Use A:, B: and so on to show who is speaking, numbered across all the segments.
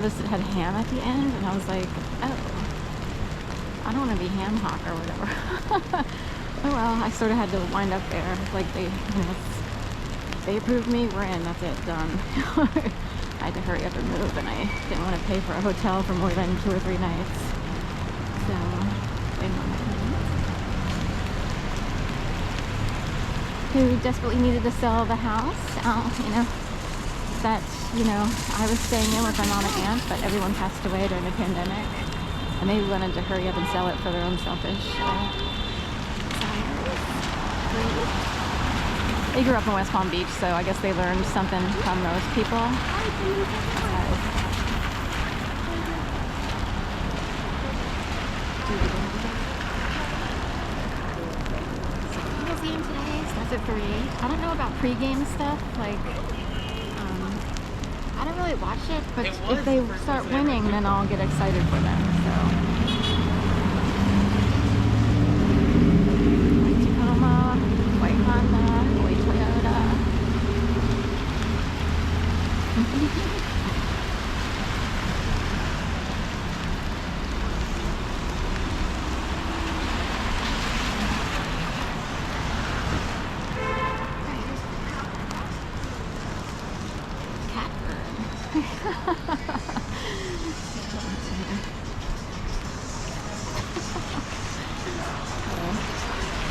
A: This had ham at the end, and I was like, oh, I don't want to be ham hock or whatever. Oh well, I sort of had to wind up there. Like they approved me, we're in, that's it, done. I had to hurry up and move, and I didn't want to pay for a hotel for more than 2 or 3 nights. So, waiting on my parents, who desperately needed to sell the house. You know, that, you know, I was staying in with my mom and aunt, but everyone passed away during the pandemic, and they wanted to hurry up and sell it for their own selfish desires. They grew up in West Palm Beach, so I guess they learned something from those people. Eagles game today starts at 3. I don't know about pre-game stuff, like, I don't really watch it, but if they start winning, then I'll get excited for them, so.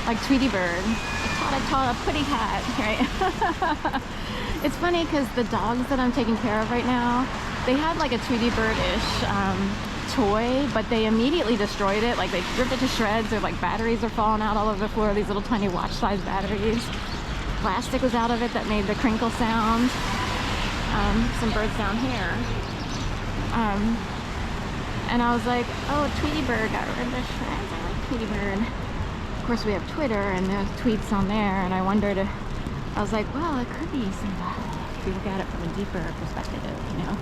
A: Like Tweety Bird. I taught a pretty cat, right? It's funny because the dogs that I'm taking care of right now, they had like a Tweety Bird-ish toy, but they immediately destroyed it. Like they ripped it to shreds. Their like batteries are falling out all over the floor, these little tiny watch-sized batteries. Plastic was out of it that made the crinkle sound. Some birds down here. And I was like, oh, Tweety Bird got rid of the shreds. I like Tweety Bird. Of course, we have Twitter, and there's tweets on there, and I wondered, I was like, well, it could be some, if you look at it from a deeper perspective, you know.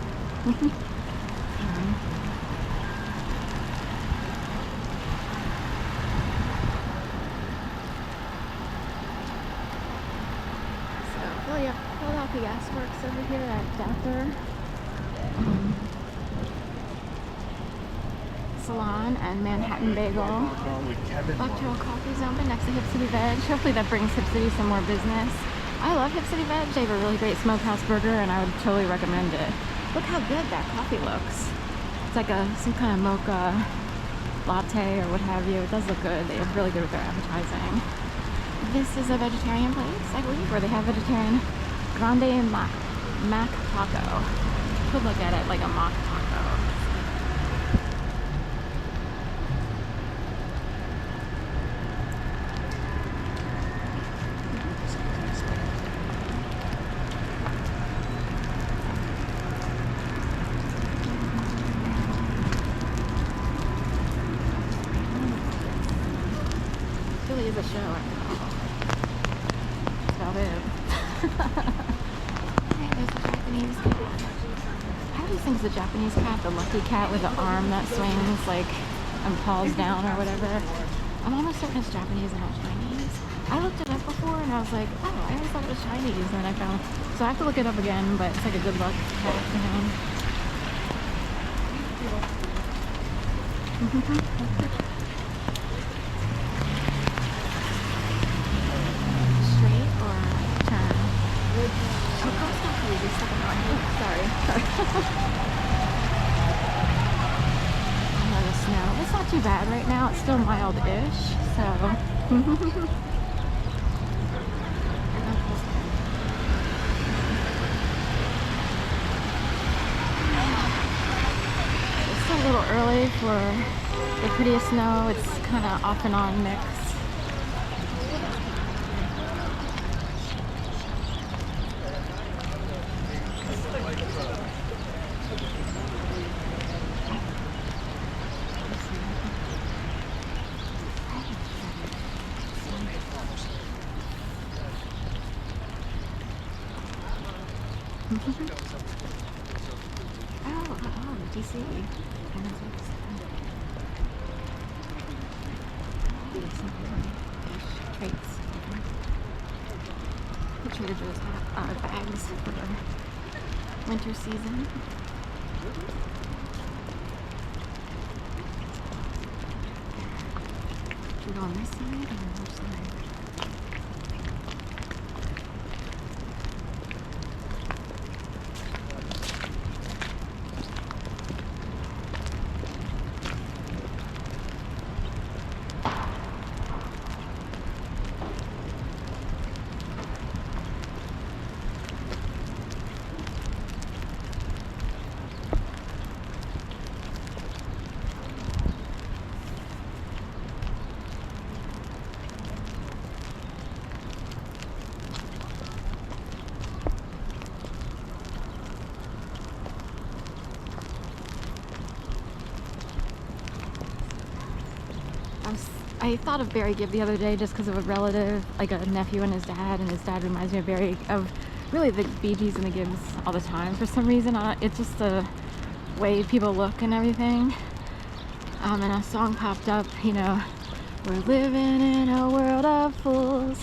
A: So, Philadelphia Gas Works over here at Dapper Salon and Manhattan Bagel. Bucktail Coffee's open next to Hip City Veg. Hopefully that brings Hip City some more business. I love Hip City Veg. They have a really great smokehouse burger, and I would totally recommend it. Look how good that coffee looks. It's like some kind of mocha latte or what have you. It does look good. They're really good with their advertising. This is a vegetarian place, I believe, where they have vegetarian grande mac taco. Could look at it like a mock taco. Is a show after all. That's about it. Okay, there's the Japanese cat. I always think it's a Japanese cat, the lucky cat with the arm that swings like and falls down or whatever. I'm almost certain it's Japanese and not Chinese. I looked it up before and I was like, oh, I always thought it was Chinese, and then I found, so I have to look it up again, but it's like a good luck cat for him. Snow. It's not too bad right now. It's still mild-ish, so. It's still a little early for the prettiest snow. It's kind of off and on mix. Oh, DC. Traits. The Trader Joe's bags for winter season. Should we go on this side or which side? I thought of Barry Gibb the other day just because of a relative, like a nephew and his dad reminds me of Barry, of really the Bee Gees and the Gibbs all the time. For some reason, it's just the way people look and everything. And a song popped up, you know, we're living in a world of fools,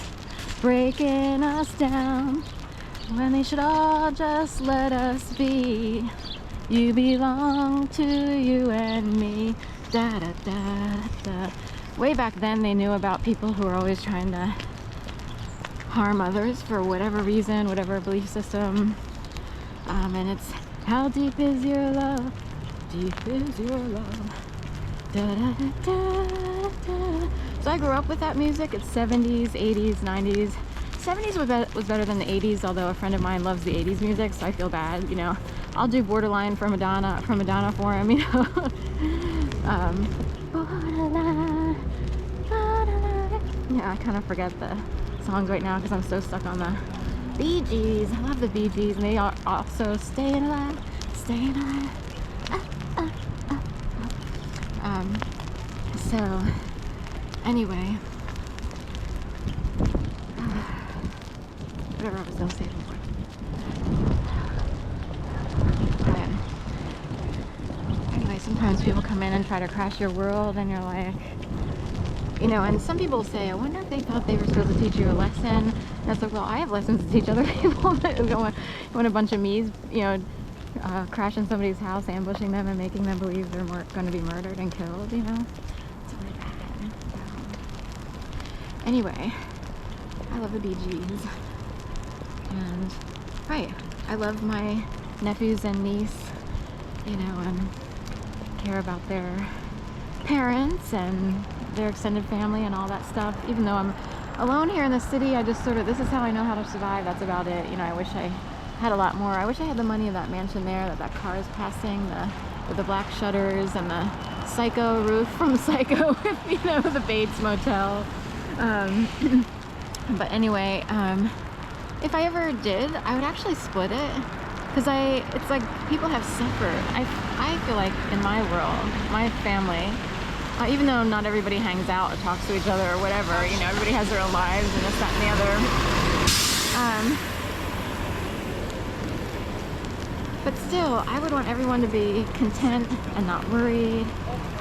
A: breaking us down, when they should all just let us be. You belong to you and me, da da da da. Way back then, they knew about people who were always trying to harm others for whatever reason, whatever belief system. And it's, how deep is your love? Deep is your love. Da, da, da, da, da. So I grew up with that music. It's 70s, 80s, 90s. 70s was better than the 80s, although a friend of mine loves the 80s music, so I feel bad, you know. I'll do Borderline for Madonna for him, you know. Borderline, borderline. Yeah, I kind of forget the songs right now because I'm so stuck on the Bee Gees. I love the Bee Gees, and they are also staying alive, staying alive. So anyway, whatever I was gonna say before. Anyway, sometimes people come in and try to crash your world, and you're like, you know, and some people say, I wonder if they thought they were supposed to teach you a lesson. And it's like, well, I have lessons to teach other people. When a bunch of me's, you know, crashing somebody's house, ambushing them, and making them believe they're going to be murdered and killed, you know. It's really bad. Anyway, I love the Bee Gees. And, right, I love my nephews and niece, you know, and care about their parents and their extended family and all that stuff. Even though I'm alone here in the city, I just sort of, this is how I know how to survive. That's about it. You know, I wish I had a lot more. I wish I had the money of that mansion there that car is passing, with the black shutters and the Psycho roof from Psycho, with, you know, the Bates Motel. But anyway, if I ever did, I would actually split it, because it's like people have suffered. I feel like in my world, my family, even though not everybody hangs out or talks to each other or whatever, you know, everybody has their own lives and this, that, and the other. But still, I would want everyone to be content and not worried,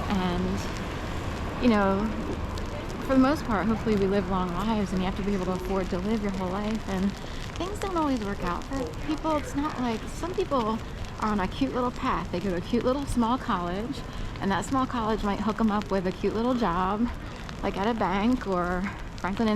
A: and, you know, for the most part, hopefully we live long lives, and you have to be able to afford to live your whole life, and things don't always work out for people. It's not like, some people are on a cute little path. They go to a cute little small college, and that small college might hook them up with a cute little job, like at a bank or Franklin